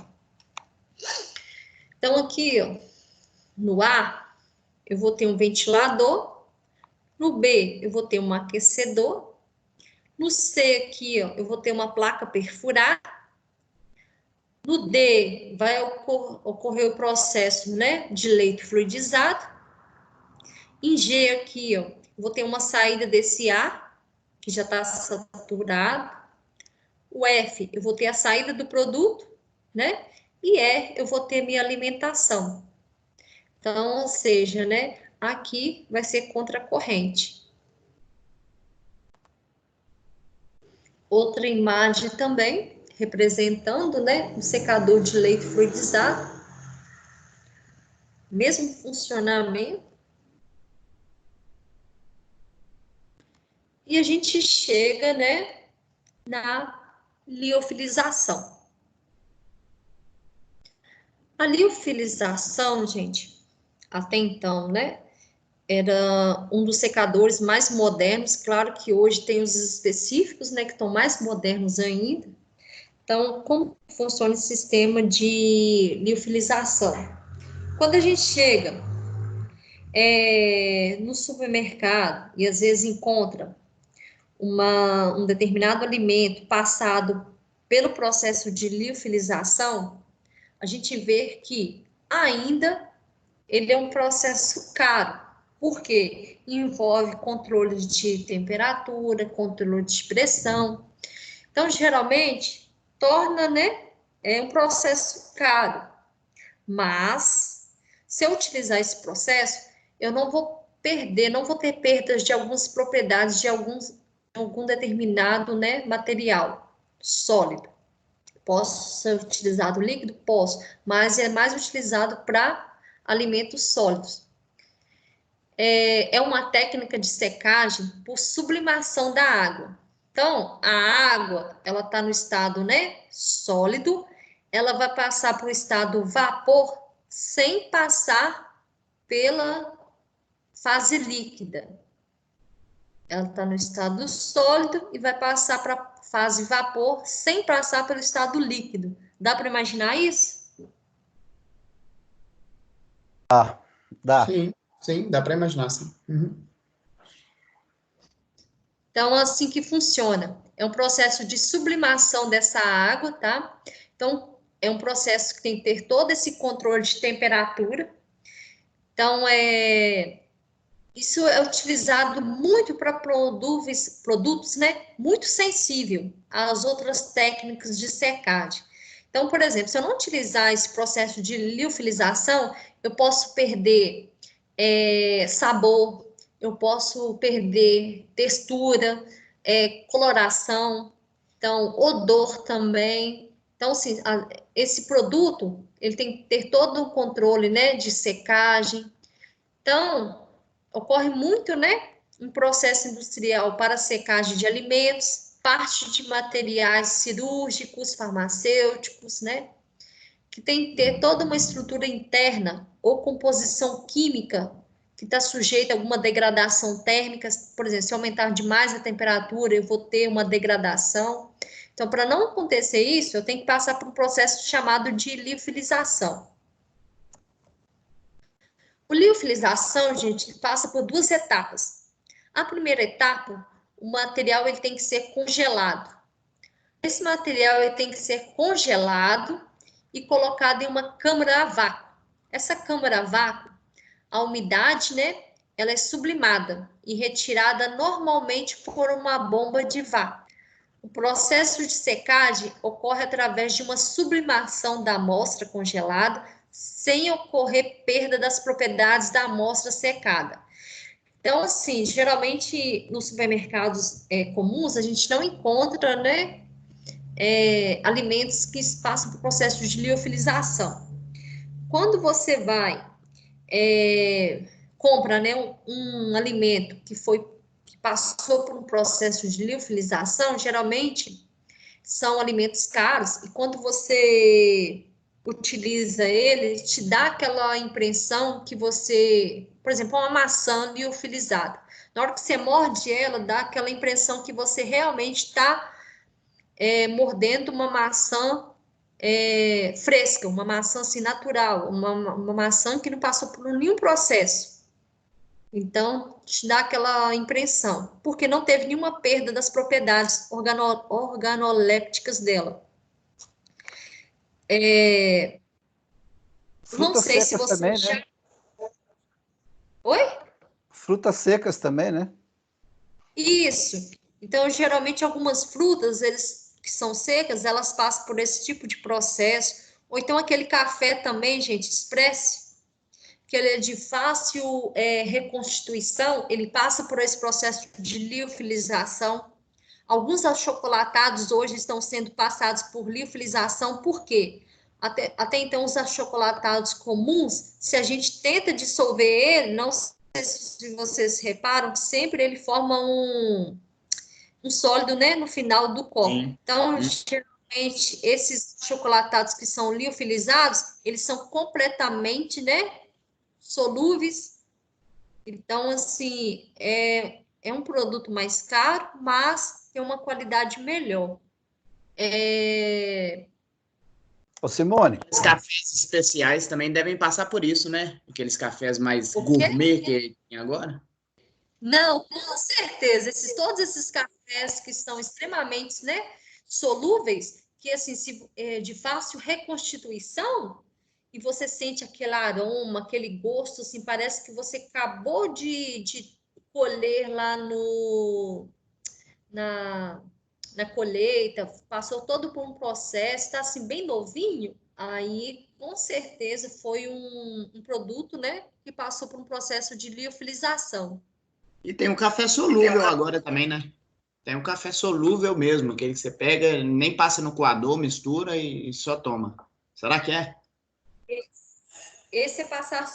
Speaker 1: Então, aqui, ó, no A, eu vou ter um ventilador. No B, eu vou ter um aquecedor. No C, aqui, ó, eu vou ter uma placa perfurada. No D, vai ocorrer o processo, né, de leito fluidizado. Em G, aqui, ó, eu vou ter uma saída desse ar, que já está saturado. O F, eu vou ter a saída do produto, né? E E, eu vou ter minha alimentação. Então, ou seja, né, aqui vai ser contra a corrente. Outra imagem também, representando, né, um secador de leite fluidizado. Mesmo funcionamento. E a gente chega, né, na liofilização. A liofilização, gente, até então, né, era um dos secadores mais modernos. Claro que hoje tem os específicos, né, que estão mais modernos ainda. Então, como funciona esse sistema de liofilização? Quando a gente chega no supermercado e às vezes encontra um determinado alimento passado pelo processo de liofilização, a gente vê que ainda ele é um processo caro, porque envolve controle de temperatura, controle de pressão. Então, geralmente, torna, né, um processo caro. Mas, se eu utilizar esse processo, eu não vou perder, não vou ter perdas de algumas propriedades de algum determinado, né, material sólido. Posso ser utilizado líquido? Posso, mas é mais utilizado para alimentos sólidos. É uma técnica de secagem por sublimação da água. Então, a água, ela está no estado, né, sólido, ela vai passar para o estado vapor sem passar pela fase líquida. Ela está no estado sólido e vai passar para a fase vapor sem passar pelo estado líquido. Dá para imaginar isso?
Speaker 2: Dá.
Speaker 3: Sim, dá para imaginar, sim. Uhum.
Speaker 1: Então, assim que funciona. É um processo de sublimação dessa água, tá? Então, é um processo que tem que ter todo esse controle de temperatura. Então, isso é utilizado muito para produtos, né, muito sensível às outras técnicas de secagem. Então, por exemplo, se eu não utilizar esse processo de liofilização, eu posso perder sabor, eu posso perder textura, coloração, então, odor também. Então, assim, esse produto, ele tem que ter todo o controle, né, de secagem. Então, ocorre muito, né, um processo industrial para secagem de alimentos, parte de materiais cirúrgicos, farmacêuticos, né, que tem que ter toda uma estrutura interna ou composição química que está sujeita a alguma degradação térmica. Por exemplo, se aumentar demais a temperatura, eu vou ter uma degradação. Então, para não acontecer isso, eu tenho que passar por um processo chamado de liofilização. O liofilização, gente, passa por duas etapas. A primeira etapa, o material ele tem que ser congelado. Esse material ele tem que ser congelado e colocado em uma câmara a vácuo. Essa câmara a vácuo, a umidade, né, ela é sublimada e retirada normalmente por uma bomba de vácuo. O processo de secagem ocorre através de uma sublimação da amostra congelada, sem ocorrer perda das propriedades da amostra secada. Então, assim, geralmente nos supermercados comuns, a gente não encontra, né, alimentos que passam por processo de liofilização. Quando você vai, compra, né, um alimento que passou por um processo de liofilização, geralmente são alimentos caros, e quando você utiliza ele te dá aquela impressão que você, por exemplo, uma maçã liofilizada. Na hora que você morde ela, dá aquela impressão que você realmente está mordendo uma maçã fresca, uma maçã assim natural, uma maçã que não passou por nenhum processo. Então, te dá aquela impressão, porque não teve nenhuma perda das propriedades organolépticas dela. Não
Speaker 2: Frutas
Speaker 1: sei se
Speaker 2: secas
Speaker 1: você
Speaker 2: também,
Speaker 1: já...
Speaker 2: né?
Speaker 1: Oi?
Speaker 2: Frutas secas também, né?
Speaker 1: Isso. Então, geralmente, algumas frutas, que são secas, elas passam por esse tipo de processo. Ou então, aquele café também, gente, expresso. que ele é de fácil reconstituição, ele passa por esse processo de liofilização. Alguns achocolatados hoje estão sendo passados por liofilização, por quê? Até então, os achocolatados comuns, se a gente tenta dissolver ele, não sei se vocês reparam, que sempre ele forma um sólido, né, no final do copo.
Speaker 3: Sim.
Speaker 1: Então, geralmente, esses chocolatados que são liofilizados, eles são completamente, né, solúveis. Então, assim, é um produto mais caro, mas tem uma qualidade melhor.
Speaker 2: Ô, Simone.
Speaker 3: Os cafés especiais também devem passar por isso, né? Aqueles cafés mais
Speaker 1: O quê?
Speaker 3: gourmet que tem agora.
Speaker 1: Não, com certeza. Todos esses cafés que são extremamente, né, solúveis, que assim, de fácil reconstituição, e você sente aquele aroma, aquele gosto, assim, parece que você acabou de colher lá na colheita, passou todo por um processo, está assim, bem novinho, aí com certeza foi um produto, né, que passou por um processo de liofilização.
Speaker 3: E tem um café solúvel agora também, né? Tem um café solúvel mesmo, aquele que você pega, nem passa no coador, mistura e só toma. Será que é?
Speaker 1: Esse é passar,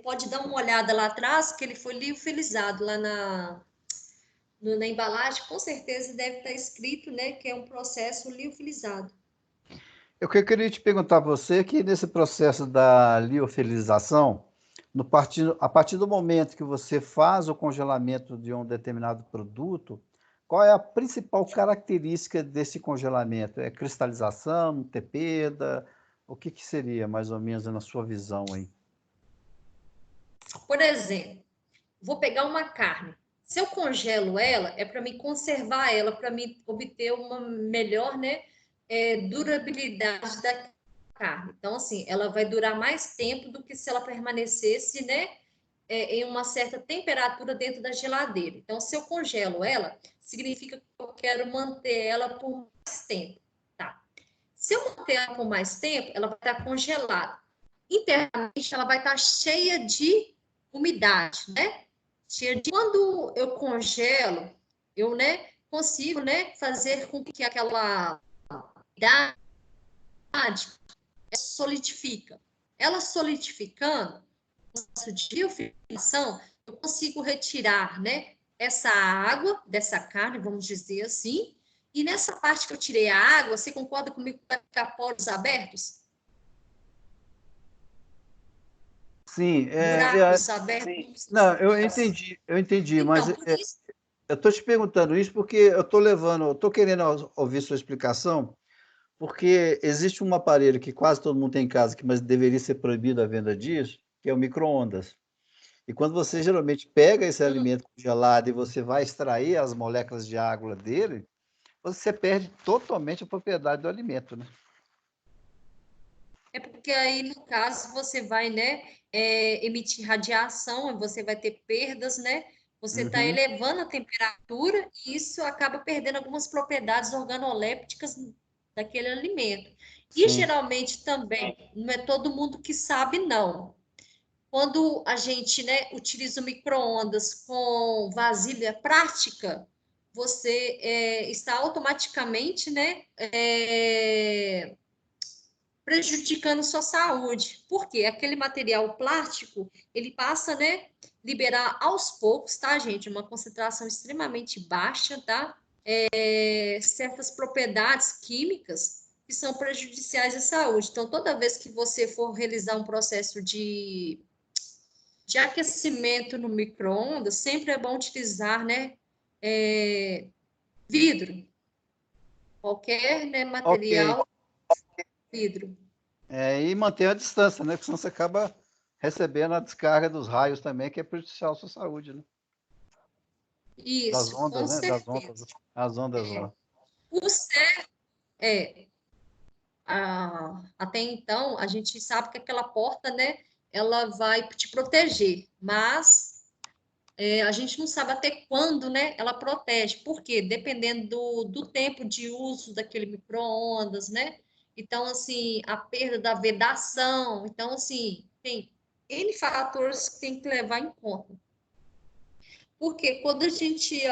Speaker 1: pode dar uma olhada lá atrás, que ele foi liofilizado lá na embalagem, com certeza deve estar escrito, né, que é um processo liofilizado.
Speaker 2: Eu queria te perguntar a você que nesse processo da liofilização, a partir do momento que você faz o congelamento de um determinado produto, qual é a principal característica desse congelamento? É cristalização, não ter perda? O que seria, mais ou menos, na sua visão aí?
Speaker 1: Por exemplo, vou pegar uma carne. Se eu congelo ela, é para me conservar ela, para me obter uma melhor, né, durabilidade da carne. Então, assim, ela vai durar mais tempo do que se ela permanecesse, né, em uma certa temperatura dentro da geladeira. Então, se eu congelo ela, significa que eu quero manter ela por mais tempo, tá? Se eu manter ela por mais tempo, ela vai estar congelada. Internamente, ela vai estar cheia de umidade, né? Quando eu congelo, eu, né, consigo, né, fazer com que aquela umidade solidifica. Ela solidificando, de liofilização, eu consigo retirar, né, essa água dessa carne, vamos dizer assim, e nessa parte que eu tirei a água, você concorda comigo que vai ficar poros abertos?
Speaker 2: Sim,
Speaker 1: Buracos abertos?
Speaker 2: não, eu entendi, mas
Speaker 1: Então, por isso,
Speaker 2: eu estou te perguntando isso porque eu estou querendo ouvir sua explicação, porque existe um aparelho que quase todo mundo tem em casa, mas deveria ser proibido a venda disso, que é o micro-ondas. E quando você geralmente pega esse alimento congelado e você vai extrair as moléculas de água dele, você perde totalmente a propriedade do alimento, né?
Speaker 1: é porque aí, no caso, você vai, né, emitir radiação, você vai ter perdas, né? Você está
Speaker 2: Uhum,
Speaker 1: elevando a temperatura e isso acaba perdendo algumas propriedades organolépticas daquele alimento. E
Speaker 2: sim.
Speaker 1: geralmente também, não é todo mundo que sabe, não. Quando a gente, né, utiliza o micro-ondas com vasilha prática, você está automaticamente, né, prejudicando sua saúde. Porque aquele material plástico, ele passa, né, liberar aos poucos, tá, gente? Uma concentração extremamente baixa, tá? Certas propriedades químicas que são prejudiciais à saúde. Então, toda vez que você for realizar um processo de aquecimento no micro-ondas, sempre é bom utilizar, né, vidro. Qualquer, né,
Speaker 2: Ok.
Speaker 1: material, vidro.
Speaker 2: E manter a distância, né? Porque senão você acaba recebendo a descarga dos raios também, que é prejudicial à sua saúde, né? Das
Speaker 1: Isso, com
Speaker 2: ondas, né? Das ondas,
Speaker 1: certeza.
Speaker 2: as ondas
Speaker 1: É.
Speaker 2: lá.
Speaker 1: O certo é, até então, a gente sabe que aquela porta, né, ela vai te proteger, mas a gente não sabe até quando, né, ela protege. Por quê? Dependendo do tempo de uso daquele micro-ondas, né? Então, assim, a perda da vedação. Então, assim, tem N fatores que tem que levar em conta. Porque quando a gente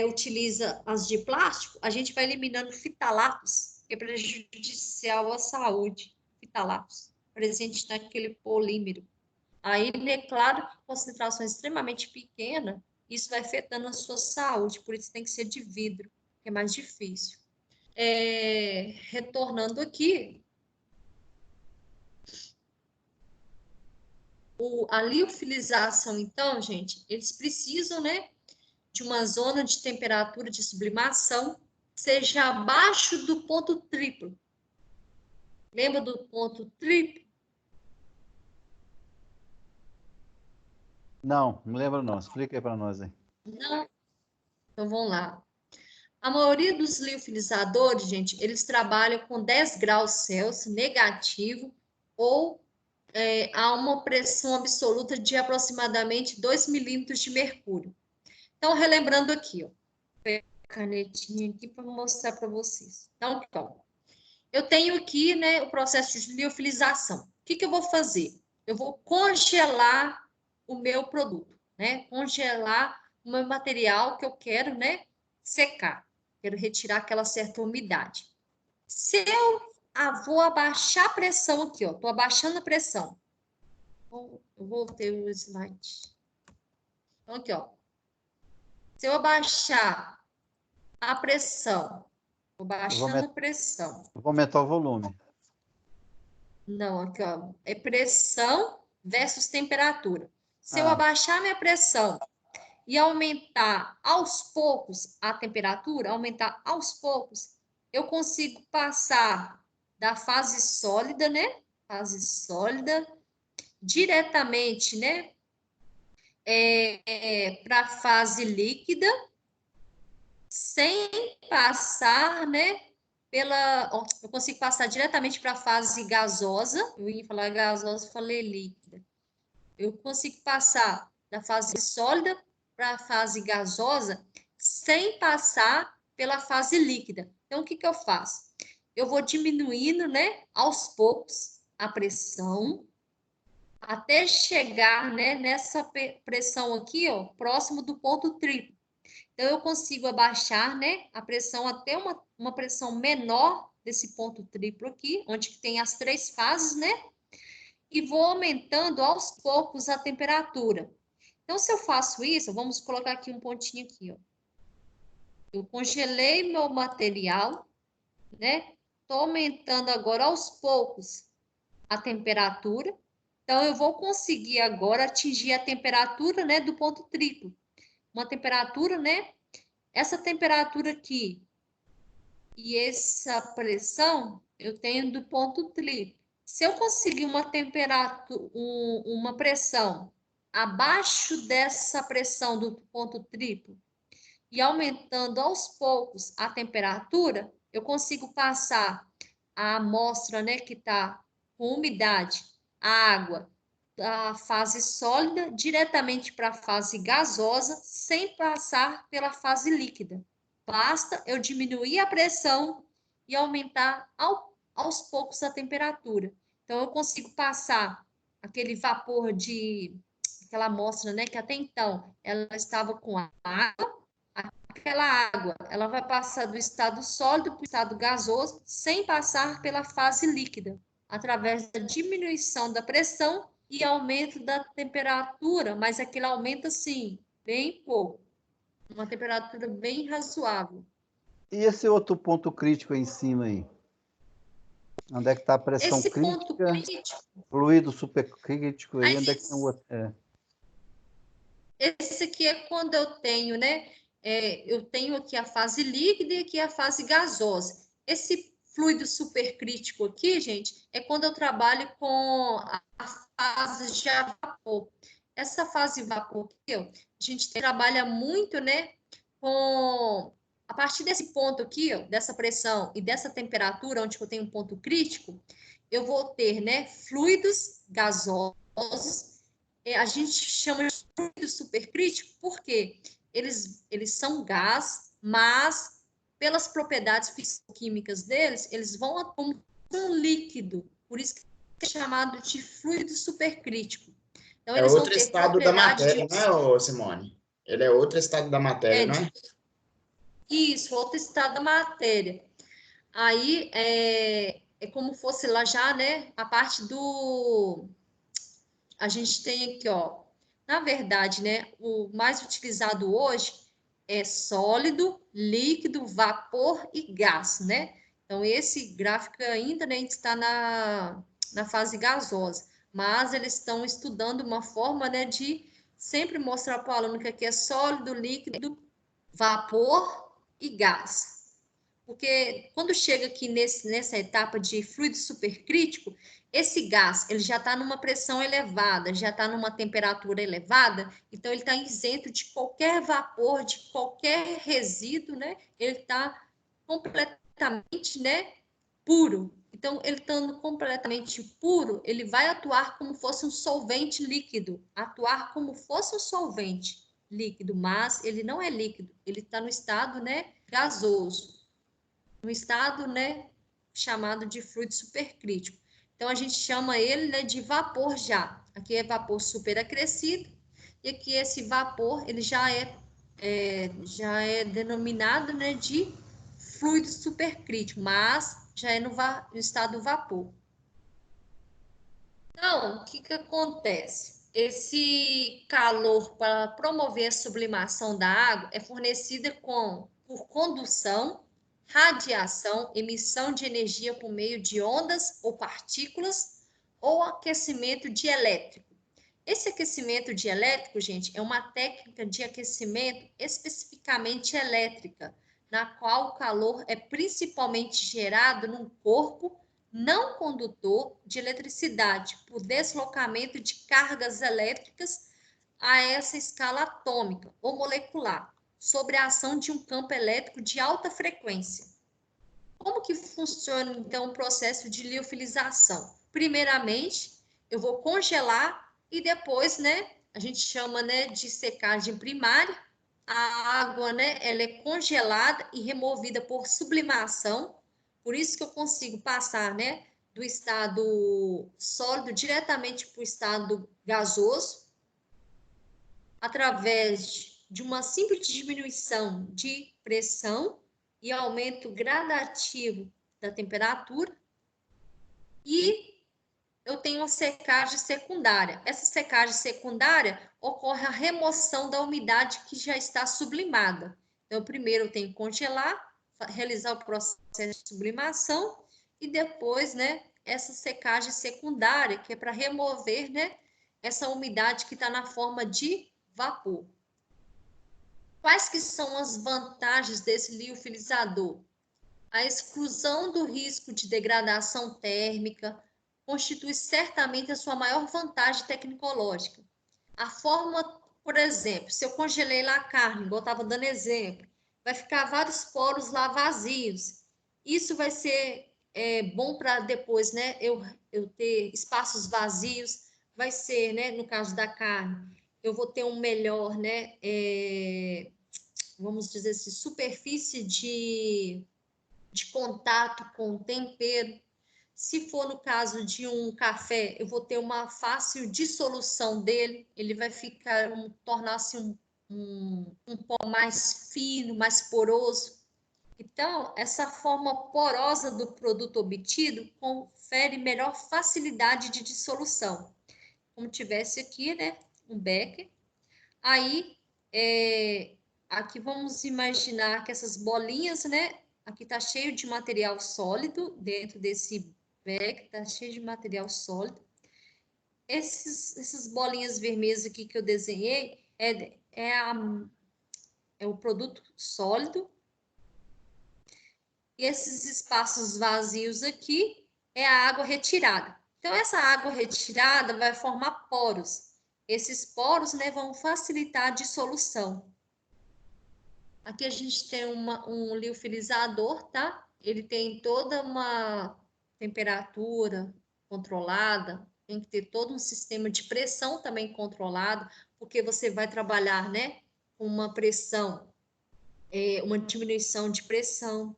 Speaker 1: utiliza as de plástico, a gente vai eliminando fitalatos, que é prejudicial à saúde. Fitalatos, presente naquele polímero. Aí, é claro, que concentrações extremamente pequenas, isso vai afetando a sua saúde, por isso tem que ser de vidro, que é mais difícil. Retornando aqui, a liofilização, então, gente, eles precisam, né, de uma zona de temperatura de sublimação seja abaixo do ponto triplo. Lembra do ponto triplo?
Speaker 2: Não lembro não. Explica aí para nós aí.
Speaker 1: Não. Então, vamos lá. A maioria dos liofilizadores, gente, eles trabalham com 10 graus Celsius negativo ou a uma pressão absoluta de aproximadamente 2 milímetros de mercúrio. Então, relembrando aqui, ó, vou pegar a canetinha aqui para mostrar para vocês. Então, eu tenho aqui, né, o processo de liofilização. O que eu vou fazer? Eu vou congelar o meu produto, né? Congelar o meu material que eu quero, né, secar. Quero retirar aquela certa umidade. Se eu vou abaixar a pressão aqui, ó, tô abaixando a pressão. Eu voltei o slide. Então, aqui, ó. Se eu abaixar a pressão, vou baixando a pressão.
Speaker 2: Vou aumentar o volume.
Speaker 1: Não, aqui, ó, é pressão versus temperatura. Se eu abaixar minha pressão e aumentar aos poucos a temperatura, aumentar aos poucos, eu consigo passar da fase sólida, né? Fase sólida, diretamente, né? Para a fase líquida, sem passar, né? Eu consigo passar diretamente para a fase gasosa. Eu ia falar gasosa, falei líquida. Eu consigo passar da fase sólida para a fase gasosa sem passar pela fase líquida. Então, o que eu faço? Eu vou diminuindo, né, aos poucos a pressão até chegar, né, nessa pressão aqui, ó, próximo do ponto triplo. Então, eu consigo abaixar, né, a pressão até uma pressão menor desse ponto triplo aqui, onde tem as 3 fases, né? E vou aumentando aos poucos a temperatura. Então, se eu faço isso, vamos colocar aqui um pontinho aqui, ó. Eu congelei meu material, né? Estou aumentando agora aos poucos a temperatura. Então, eu vou conseguir agora atingir a temperatura, né, do ponto triplo. Uma temperatura, né? Essa temperatura aqui e essa pressão eu tenho do ponto triplo. Se eu conseguir uma temperatura, uma pressão abaixo dessa pressão do ponto triplo e aumentando aos poucos a temperatura, eu consigo passar a amostra, né, que está com umidade, a água da fase sólida diretamente para a fase gasosa, sem passar pela fase líquida. Basta eu diminuir a pressão e aumentar aos poucos a temperatura. Então, eu consigo passar aquele vapor aquela amostra, né, que até então ela estava com água, aquela água, ela vai passar do estado sólido para o estado gasoso, sem passar pela fase líquida, através da diminuição da pressão e aumento da temperatura, mas aquele aumento, assim, bem pouco. Uma temperatura bem razoável.
Speaker 2: E esse outro ponto crítico aí em cima aí? Onde é que está a pressão
Speaker 1: Esse
Speaker 2: crítica?
Speaker 1: ponto crítico.
Speaker 2: Fluido supercrítico aí,
Speaker 1: Aí,
Speaker 2: onde é que tem o outro?
Speaker 1: Esse aqui é quando eu tenho, né? Eu tenho aqui a fase líquida e aqui a fase gasosa. Esse fluido supercrítico aqui, gente, é quando eu trabalho com a fase de vapor. Essa fase vapor aqui, ó, a gente trabalha muito, né? A partir desse ponto aqui, ó, dessa pressão e dessa temperatura, onde eu tenho um ponto crítico, eu vou ter, né, fluidos gasosos. A gente chama de fluido supercrítico porque eles são gás, mas pelas propriedades físico-químicas deles, eles vão como um líquido. Por isso que é chamado de fluido supercrítico. Então,
Speaker 3: É
Speaker 1: eles vão
Speaker 3: outro
Speaker 1: ter
Speaker 3: estado da
Speaker 1: propriedade
Speaker 3: matéria, não é, ô, Simone? Ele é outro estado da matéria, não é?
Speaker 1: Isso, outro estado da matéria. Aí é como fosse lá já, né? A parte do. A gente tem aqui, ó. Na verdade, né? O mais utilizado hoje é sólido, líquido, vapor e gás, né? Então, esse gráfico ainda né, está na fase gasosa, mas eles estão estudando uma forma né, de sempre mostrar para o aluno que aqui é sólido, líquido, vapor e gás. Porque quando chega aqui nessa etapa de fluido supercrítico, esse gás ele já está numa pressão elevada, já está numa temperatura elevada, então ele está isento de qualquer vapor, de qualquer resíduo, né? Ele está completamente, né, puro. Então, ele estando completamente puro, ele vai atuar como fosse um solvente líquido, atuar como fosse um solvente líquido, mas ele não é líquido, ele está no estado, né, gasoso, no estado, né, chamado de fluido supercrítico. Então, a gente chama ele, né, de vapor já. Aqui é vapor superacrescido, e aqui esse vapor, ele já é denominado, né, de fluido supercrítico, mas já é no estado vapor. Então, o que acontece? Esse calor para promover a sublimação da água é fornecida por condução, radiação, emissão de energia por meio de ondas ou partículas ou aquecimento dielétrico. Esse aquecimento dielétrico, gente, é uma técnica de aquecimento especificamente elétrica, na qual o calor é principalmente gerado num corpo não condutor de eletricidade por deslocamento de cargas elétricas a essa escala atômica ou molecular, sobre a ação de um campo elétrico de alta frequência. Como que funciona, então, o processo de liofilização? Primeiramente, eu vou congelar e depois, né, a gente chama, né, de secagem primária. A água, né, ela é congelada e removida por sublimação. Por isso que eu consigo passar, né, do estado sólido diretamente para o estado gasoso, através de uma simples diminuição de pressão e aumento gradativo da temperatura, e eu tenho uma secagem secundária. Essa secagem secundária ocorre a remoção da umidade que já está sublimada. Então, primeiro eu tenho que congelar, realizar o processo de sublimação e depois, né, essa secagem secundária, que é para remover, né, essa umidade que está na forma de vapor. Quais que são as vantagens desse liofilizador? A exclusão do risco de degradação térmica constitui certamente a sua maior vantagem tecnológica. A forma, por exemplo, se eu congelei lá a carne, igual eu estava dando exemplo, vai ficar vários poros lá vazios. Isso vai ser bom para depois, né, eu ter espaços vazios, vai ser, né, no caso da carne, eu vou ter um melhor, né, vamos dizer assim, superfície de contato com o tempero. Se for no caso de um café, eu vou ter uma fácil dissolução dele, ele vai ficar, tornar-se um pó mais fino, mais poroso. Então, essa forma porosa do produto obtido confere melhor facilidade de dissolução. Como tivesse aqui, né, um becker. Aí, aqui vamos imaginar que essas bolinhas, né, aqui tá cheio de material sólido dentro desse becker, tá cheio de material sólido. Essas bolinhas vermelhas aqui que eu desenhei é o produto sólido. E esses espaços vazios aqui é a água retirada. Então, essa água retirada vai formar poros. Esses poros, né, vão facilitar a dissolução. Aqui a gente tem um liofilizador, tá? Ele tem toda uma temperatura controlada, tem que ter todo um sistema de pressão também controlado, porque você vai trabalhar, né, com uma pressão, uma diminuição de pressão.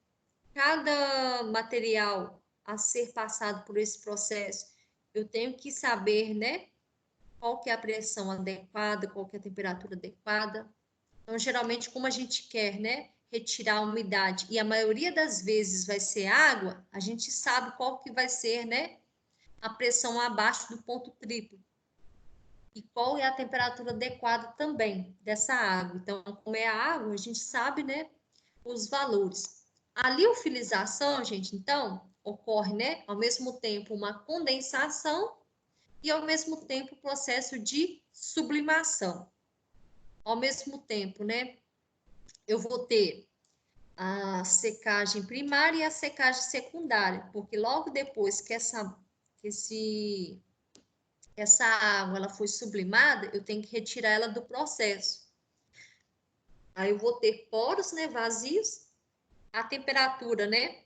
Speaker 1: Cada material a ser passado por esse processo, eu tenho que saber, né, qual que é a pressão adequada, qual que é a temperatura adequada. Então, geralmente, como a gente quer, né, retirar a umidade, e a maioria das vezes vai ser água, a gente sabe qual que vai ser, né, a pressão abaixo do ponto triplo. E qual é a temperatura adequada também dessa água. Então, como é a água, a gente sabe, né, os valores. A liofilização, gente, então, ocorre, né, ao mesmo tempo uma condensação e ao mesmo tempo o processo de sublimação. Ao mesmo tempo, né, eu vou ter a secagem primária e a secagem secundária, porque logo depois que essa água ela foi sublimada, eu tenho que retirar ela do processo. Aí eu vou ter poros, né, vazios, a temperatura, né,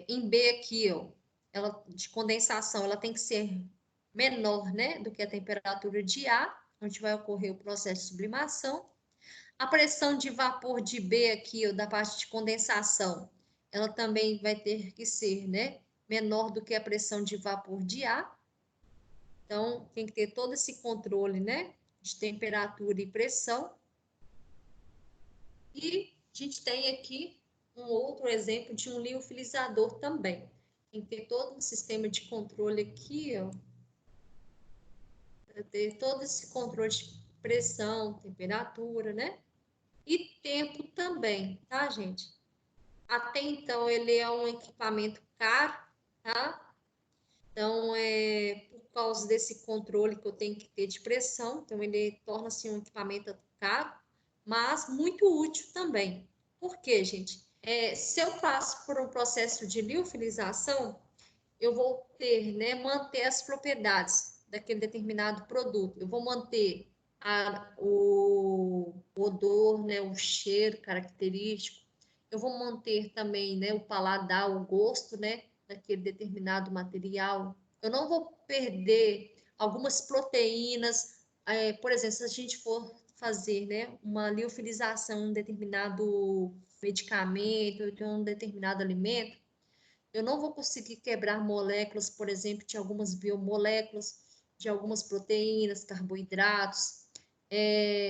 Speaker 1: em B aqui, ó, ela, de condensação, ela tem que ser menor, né, do que a temperatura de A, onde vai ocorrer o processo de sublimação. A pressão de vapor de B aqui, ó, da parte de condensação, ela também vai ter que ser, né, menor do que a pressão de vapor de A. Então, tem que ter todo esse controle, né, de temperatura e pressão. E a gente tem aqui um outro exemplo de um liofilizador também. Tem que ter todo um sistema de controle aqui, ó, para ter todo esse controle de pressão, temperatura, né? E tempo também, tá, gente? Até então, ele é um equipamento caro, tá? Então, por causa desse controle que eu tenho que ter de pressão, então ele torna-se um equipamento caro, mas muito útil também. Por quê, gente? Se eu passo por um processo de liofilização, eu vou ter, né, manter as propriedades daquele determinado produto. Eu vou manter o odor, né, o cheiro característico. Eu vou manter também, né, o paladar, o gosto, né, daquele determinado material. Eu não vou perder algumas proteínas. Por exemplo, se a gente for fazer, né, uma liofilização em um determinado medicamento, de um determinado alimento, eu não vou conseguir quebrar moléculas, por exemplo, de algumas biomoléculas, de algumas proteínas, carboidratos,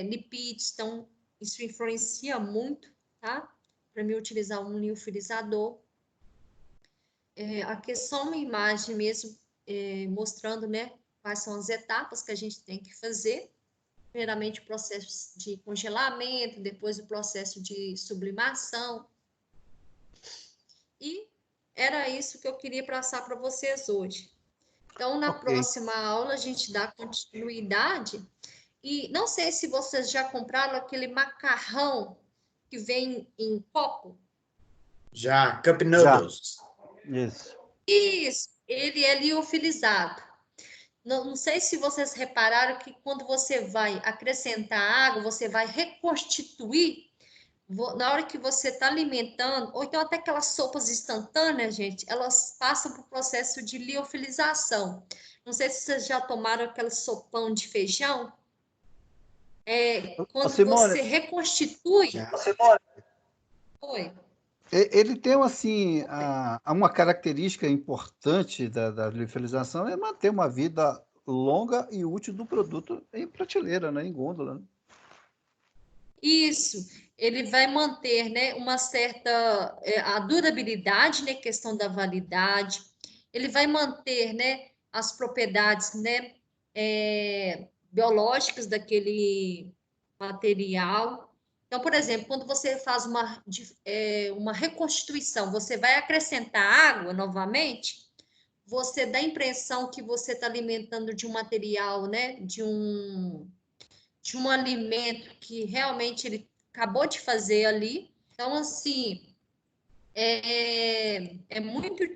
Speaker 1: lipídios. Então, isso influencia muito, tá? Para mim utilizar um liofilizador. Aqui é só uma imagem mesmo, mostrando, né, quais são as etapas que a gente tem que fazer. Primeiramente, o processo de congelamento, depois o processo de sublimação. E era isso que eu queria passar para vocês hoje. Então, na próxima aula, a gente dá continuidade. E não sei se vocês já compraram aquele macarrão que vem em copo.
Speaker 3: Já, Cup Noodles.
Speaker 2: Isso.
Speaker 1: Isso, ele é liofilizado. Não sei se vocês repararam que quando você vai acrescentar água, você vai reconstituir na hora que você está alimentando, ou então até aquelas sopas instantâneas, gente, elas passam por processo de liofilização. Não sei se vocês já tomaram aquele sopão de feijão. Quando
Speaker 2: Simone,
Speaker 1: você reconstitui.
Speaker 2: Simone,
Speaker 1: Oi.
Speaker 2: ele tem assim, uma característica importante da liofilização é manter uma vida longa e útil do produto em prateleira, né, em gôndola. Né?
Speaker 1: Isso, ele vai manter, né, uma certa a durabilidade, né, questão da validade. Ele vai manter, né, as propriedades, né, biológicas daquele material. Então, por exemplo, quando você faz uma reconstituição, você vai acrescentar água novamente, você dá a impressão que você está alimentando de um material, né, de um alimento que realmente ele acabou de fazer ali. Então, assim, é muito